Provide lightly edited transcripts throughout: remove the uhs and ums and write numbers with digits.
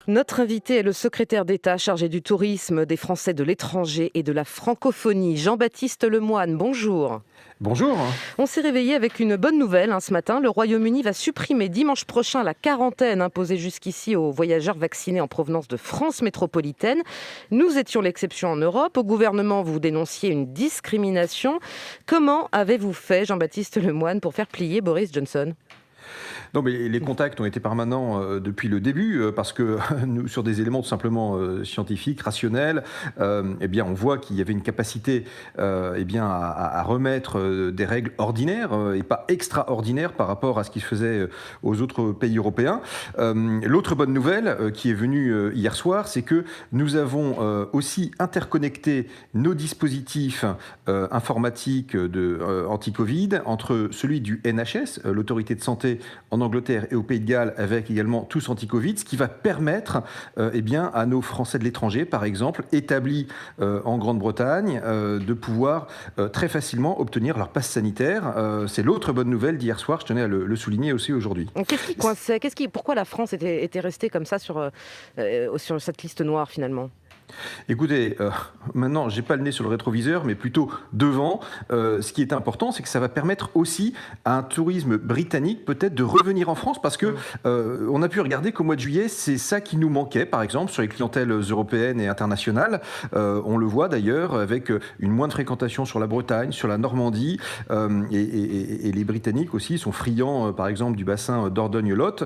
Notre invité est le secrétaire d'État chargé du tourisme, des Français de l'étranger et de la francophonie, Jean-Baptiste Lemoyne. Bonjour. Bonjour. On s'est réveillé avec une bonne nouvelle ce matin. Le Royaume-Uni va supprimer dimanche prochain la quarantaine imposée jusqu'ici aux voyageurs vaccinés en provenance de France métropolitaine. Nous étions l'exception en Europe. Au gouvernement, vous dénonciez une discrimination. Comment avez-vous fait, Jean-Baptiste Lemoyne, pour faire plier Boris Johnson ? Non, mais les contacts ont été permanents depuis le début parce que nous, sur des éléments tout simplement scientifiques, rationnels, on voit qu'il y avait une capacité à remettre des règles ordinaires et pas extraordinaires par rapport à ce qui se faisait aux autres pays européens. L'autre bonne nouvelle qui est venue hier soir, c'est que nous avons aussi interconnecté nos dispositifs informatiques anti-Covid entre celui du NHS, l'autorité de santé en Angleterre et au Pays de Galles, avec également tous anti-Covid, ce qui va permettre à nos Français de l'étranger, par exemple, établis en Grande-Bretagne, de pouvoir très facilement obtenir leur passe sanitaire. C'est l'autre bonne nouvelle d'hier soir, je tenais à le souligner aussi aujourd'hui. Qu'est-ce qui coinçait ? Pourquoi la France était restée comme ça sur cette liste noire finalement ? Écoutez, maintenant, j'ai pas le nez sur le rétroviseur, mais plutôt devant. Ce qui est important, c'est que ça va permettre aussi à un tourisme britannique peut-être de revenir en France, parce que on a pu regarder qu'au mois de juillet, c'est ça qui nous manquait, par exemple, sur les clientèles européennes et internationales. On le voit d'ailleurs avec une moindre fréquentation sur la Bretagne, sur la Normandie, et les Britanniques aussi sont friands, par exemple, du bassin Dordogne-Lot.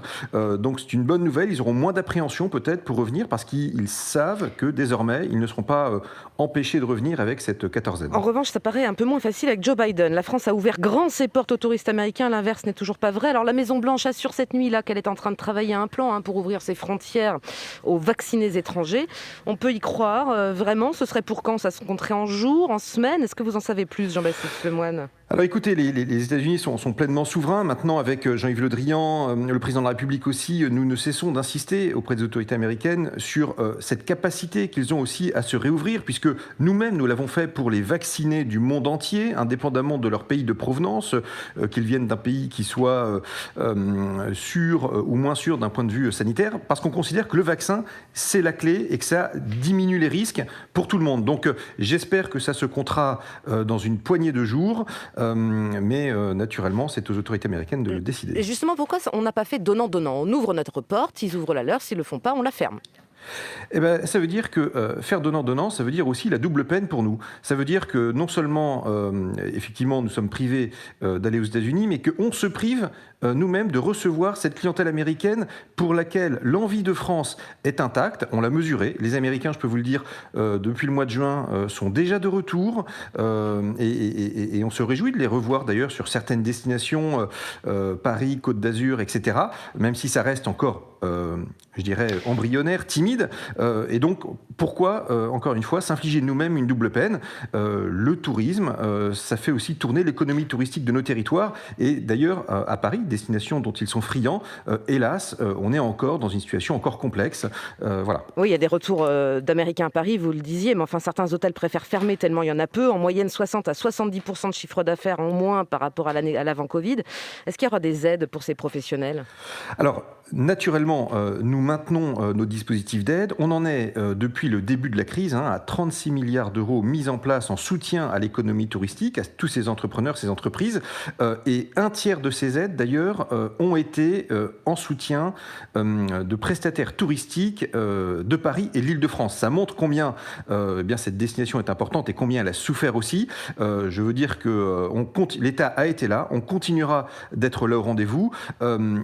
Donc c'est une bonne nouvelle. Ils auront moins d'appréhension peut-être pour revenir, parce qu'ils savent que désormais, ils ne seront pas empêchés de revenir avec cette quatorzaine. En revanche, ça paraît un peu moins facile avec Joe Biden. La France a ouvert grand ses portes aux touristes américains. L'inverse n'est toujours pas vrai. Alors la Maison-Blanche assure cette nuit-là qu'elle est en train de travailler à un plan pour ouvrir ses frontières aux vaccinés étrangers. On peut y croire, vraiment. Ce serait pour quand ? Ça se compterait en jours, en semaines ? Est-ce que vous en savez plus, Jean-Baptiste Lemoyne ? Alors écoutez, les États-Unis sont pleinement souverains. Maintenant, avec Jean-Yves Le Drian, le président de la République aussi, nous ne cessons d'insister auprès des autorités américaines sur cette capacité qu'ils ont aussi à se réouvrir, puisque nous-mêmes, nous l'avons fait pour les vaccinés du monde entier, indépendamment de leur pays de provenance, qu'ils viennent d'un pays qui soit sûr ou moins sûr d'un point de vue sanitaire, parce qu'on considère que le vaccin, c'est la clé et que ça diminue les risques pour tout le monde. Donc j'espère que ça se comptera dans une poignée de jours. Mais naturellement, c'est aux autorités américaines de le décider. Et justement, pourquoi on n'a pas fait donnant-donnant ? On ouvre notre porte, ils ouvrent la leur, s'ils ne le font pas, on la ferme. Ça veut dire que faire donnant-donnant, ça veut dire aussi la double peine pour nous. Ça veut dire que non seulement, effectivement, nous sommes privés d'aller aux États-Unis, mais qu'on se prive nous-mêmes de recevoir cette clientèle américaine pour laquelle l'envie de France est intacte. On l'a mesuré. Les Américains, je peux vous le dire, depuis le mois de juin, sont déjà de retour et on se réjouit de les revoir d'ailleurs sur certaines destinations, Paris, Côte d'Azur, etc. Même si ça reste encore je dirais, embryonnaire, timide. Et donc, pourquoi, encore une fois, s'infliger nous-mêmes une double peine ? Le tourisme, ça fait aussi tourner l'économie touristique de nos territoires. Et d'ailleurs, à Paris, destination dont ils sont friands, hélas, on est encore dans une situation encore complexe. Voilà. Oui, il y a des retours d'Américains à Paris, vous le disiez, mais enfin, certains hôtels préfèrent fermer tellement il y en a peu. En moyenne, 60 à 70% de chiffre d'affaires en moins par rapport à l'avant-Covid. Est-ce qu'il y aura des aides pour ces professionnels ? Alors, naturellement, nous maintenons nos dispositifs d'aide. On en est, depuis le début de la crise, à 36 milliards d'euros mis en place en soutien à l'économie touristique, à tous ces entrepreneurs, ces entreprises. Et un tiers de ces aides, d'ailleurs, ont été en soutien de prestataires touristiques de Paris et l'Île-de-France. Ça montre combien cette destination est importante et combien elle a souffert aussi. Je veux dire que l'État a été là, on continuera d'être là au rendez-vous.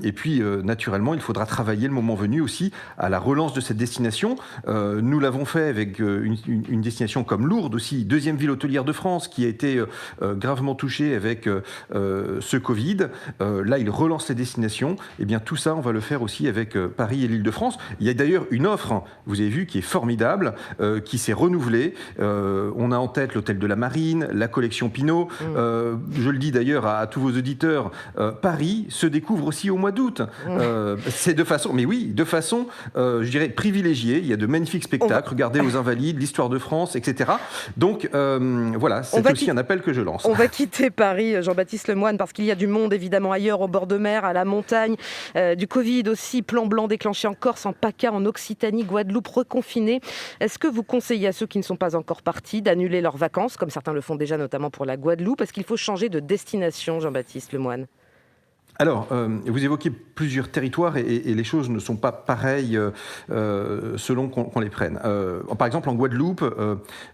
Et puis, naturellement, il faudra travailler le moment venu aussi à la relance de cette destination. Nous l'avons fait avec une destination comme Lourdes aussi, deuxième ville hôtelière de France, qui a été gravement touchée avec ce Covid. Là, il relance les destinations. Et bien tout ça, on va le faire aussi avec Paris et l'Île-de-France. Il y a d'ailleurs une offre, vous avez vu, qui est formidable, qui s'est renouvelée. On a en tête l'hôtel de la Marine, la collection Pinault. Je le dis d'ailleurs à tous vos auditeurs, Paris se découvre aussi au mois d'août. C'est de façon je dirais, privilégiée. Il y a de magnifiques spectacles. Regardez aux Invalides, l'Histoire de France, etc. Donc, voilà, c'est aussi un appel que je lance. On va quitter Paris, Jean-Baptiste Lemoyne, parce qu'il y a du monde, évidemment, ailleurs, au bord de mer, à la montagne. Du Covid aussi, plan blanc déclenché en Corse, en PACA, en Occitanie, Guadeloupe, reconfiné. Est-ce que vous conseillez à ceux qui ne sont pas encore partis d'annuler leurs vacances, comme certains le font déjà, notamment pour la Guadeloupe? Est-ce qu'il faut changer de destination, Jean-Baptiste Lemoyne? Alors, vous évoquez plusieurs territoires et les choses ne sont pas pareilles selon qu'on les prenne. Par exemple, en Guadeloupe,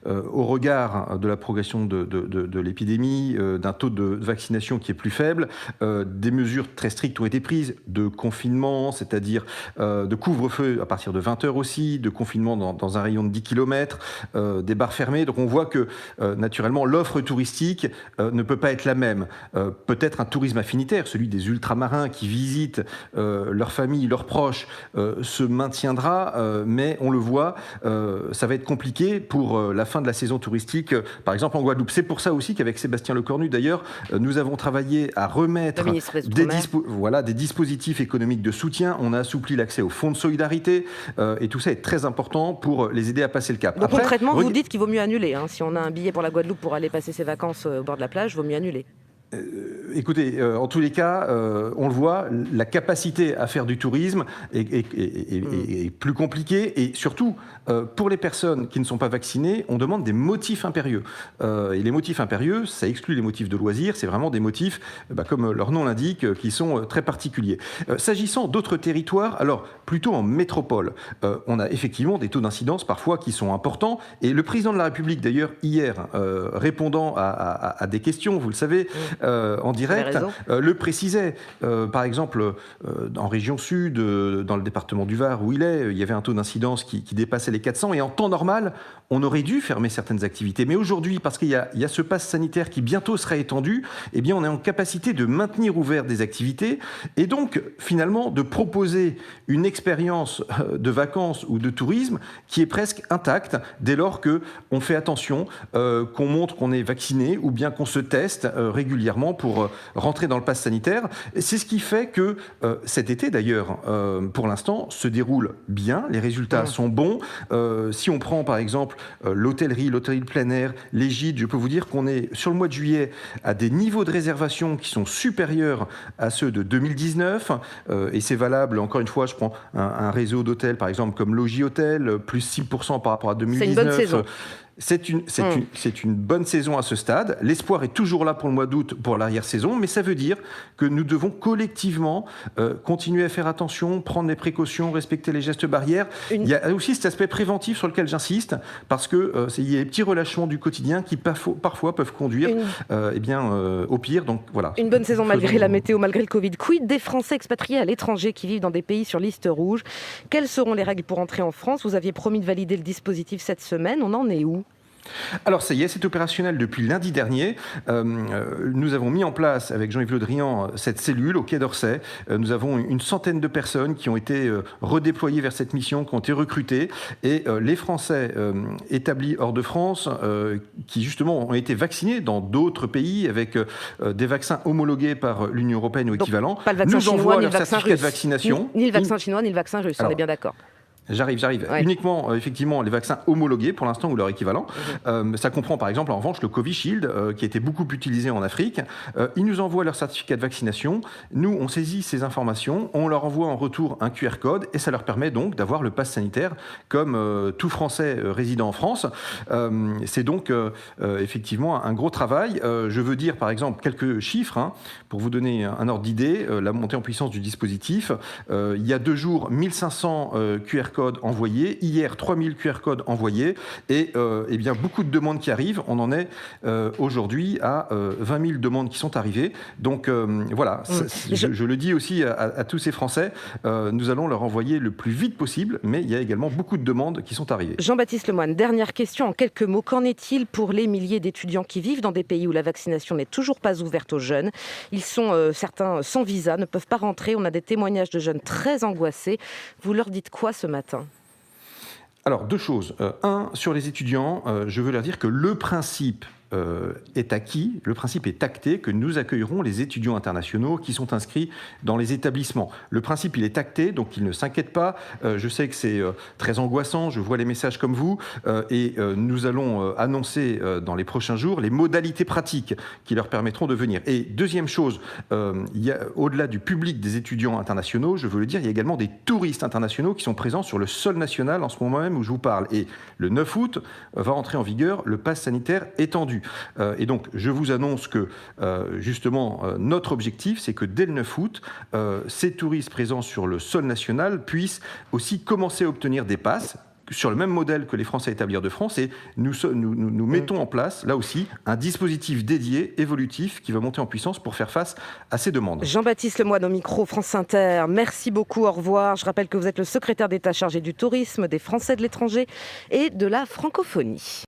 au regard de la progression de l'épidémie, d'un taux de vaccination qui est plus faible, des mesures très strictes ont été prises de confinement, c'est-à-dire de couvre-feu à partir de 20h aussi, de confinement dans un rayon de 10 km, des bars fermés. Donc on voit que, naturellement, l'offre touristique ne peut pas être la même. Peut-être un tourisme affinitaire, celui des ultramarins qui visitent leur famille, leurs proches, se maintiendra, mais on le voit, ça va être compliqué pour la fin de la saison touristique, par exemple en Guadeloupe. C'est pour ça aussi qu'avec Sébastien Lecornu, d'ailleurs, nous avons travaillé à remettre des dispositifs économiques de soutien. On a assoupli l'accès au fonds de solidarité, et tout ça est très important pour les aider à passer le cap. Donc concrètement, vous dites qu'il vaut mieux annuler. Si on a un billet pour la Guadeloupe pour aller passer ses vacances au bord de la plage, il vaut mieux annuler. Écoutez, en tous les cas, on le voit, la capacité à faire du tourisme est plus compliquée et surtout, pour les personnes qui ne sont pas vaccinées, on demande des motifs impérieux. Et les motifs impérieux, ça exclut les motifs de loisirs, c'est vraiment des motifs, comme leur nom l'indique, qui sont très particuliers. S'agissant d'autres territoires, alors plutôt en métropole, on a effectivement des taux d'incidence parfois qui sont importants et le président de la République, d'ailleurs, hier, répondant à des questions, vous le savez, en direct, le précisait. Par exemple, en région sud, dans le département du Var où il y avait un taux d'incidence qui dépassait les 400 et en temps normal, on aurait dû fermer certaines activités. Mais aujourd'hui, parce qu'il y a ce pass sanitaire qui bientôt sera étendu, eh bien, on est en capacité de maintenir ouvertes des activités et donc, finalement, de proposer une expérience de vacances ou de tourisme qui est presque intacte dès lors qu'on fait attention, qu'on montre qu'on est vacciné ou bien qu'on se teste régulièrement pour rentrer dans le pass sanitaire. C'est ce qui fait que cet été, d'ailleurs, pour l'instant, se déroule bien. Les résultats sont bons. Si on prend, par exemple, l'hôtellerie de plein air, les gîtes, je peux vous dire qu'on est, sur le mois de juillet, à des niveaux de réservation qui sont supérieurs à ceux de 2019. Et c'est valable, encore une fois, je prends un réseau d'hôtels, par exemple, comme Logis Hôtel, plus 6% par rapport à 2019. C'est une bonne saison. C'est une bonne saison à ce stade. L'espoir est toujours là pour le mois d'août, pour l'arrière-saison, mais ça veut dire que nous devons collectivement continuer à faire attention, prendre les précautions, respecter les gestes barrières. Il y a aussi cet aspect préventif sur lequel j'insiste, parce qu'il y a des petits relâchements du quotidien qui parfois peuvent conduire au pire. Donc, voilà. Une bonne saison malgré la météo, malgré le Covid. Quid des Français expatriés à l'étranger qui vivent dans des pays sur liste rouge? Quelles seront les règles pour entrer en France? Vous aviez promis de valider le dispositif cette semaine. On en est où? Alors ça y est, c'est opérationnel depuis lundi dernier. Nous avons mis en place avec Jean-Yves Le Drian cette cellule au Quai d'Orsay. Nous avons une centaine de personnes qui ont été redéployées vers cette mission, qui ont été recrutées. Et les Français établis hors de France, qui justement ont été vaccinés dans d'autres pays avec des vaccins homologués par l'Union européenne ou équivalent, nous envoient leur certificat de vaccination. Ni le vaccin chinois, ni le vaccin russe, on est bien d'accord. J'arrive. Ouais. Uniquement, effectivement, les vaccins homologués, pour l'instant, ou leur équivalent. Ça comprend, par exemple, en revanche, le Covishield, qui a été beaucoup utilisé en Afrique. Ils nous envoient leur certificat de vaccination. Nous, on saisit ces informations. On leur envoie en retour un QR code. Et ça leur permet donc d'avoir le pass sanitaire comme tout Français résidant en France. C'est donc, effectivement, un gros travail. Je veux dire, par exemple, quelques chiffres, pour vous donner un ordre d'idée. La montée en puissance du dispositif. Il y a 2 jours, 1500 QR codes envoyés. Hier, 3000 QR codes envoyés. Et bien, beaucoup de demandes qui arrivent. On en est aujourd'hui à 20 000 demandes qui sont arrivées. Donc, voilà. Je le dis aussi à tous ces Français. Nous allons leur envoyer le plus vite possible. Mais il y a également beaucoup de demandes qui sont arrivées. Jean-Baptiste Lemoyne, dernière question en quelques mots. Qu'en est-il pour les milliers d'étudiants qui vivent dans des pays où la vaccination n'est toujours pas ouverte aux jeunes? Ils sont certains sans visa, ne peuvent pas rentrer. On a des témoignages de jeunes très angoissés. Vous leur dites quoi ce matin? Alors, 2 choses. Sur les étudiants, je veux leur dire que le principe est acquis, le principe est acté que nous accueillerons les étudiants internationaux qui sont inscrits dans les établissements. Le principe, il est acté, donc ils ne s'inquiètent pas. Je sais que c'est très angoissant, je vois les messages comme vous, et nous allons annoncer dans les prochains jours les modalités pratiques qui leur permettront de venir. Et deuxième chose, au-delà du public des étudiants internationaux, je veux le dire, il y a également des touristes internationaux qui sont présents sur le sol national en ce moment même où je vous parle. Et le 9 août va entrer en vigueur le pass sanitaire étendu. Et donc, je vous annonce que, justement, notre objectif, c'est que dès le 9 août, ces touristes présents sur le sol national puissent aussi commencer à obtenir des passes sur le même modèle que les Français à établir de France, et nous mettons en place, là aussi, un dispositif dédié, évolutif, qui va monter en puissance pour faire face à ces demandes. Jean-Baptiste Lemoyne au micro, France Inter. Merci beaucoup, au revoir. Je rappelle que vous êtes le secrétaire d'État chargé du tourisme, des Français de l'étranger et de la francophonie.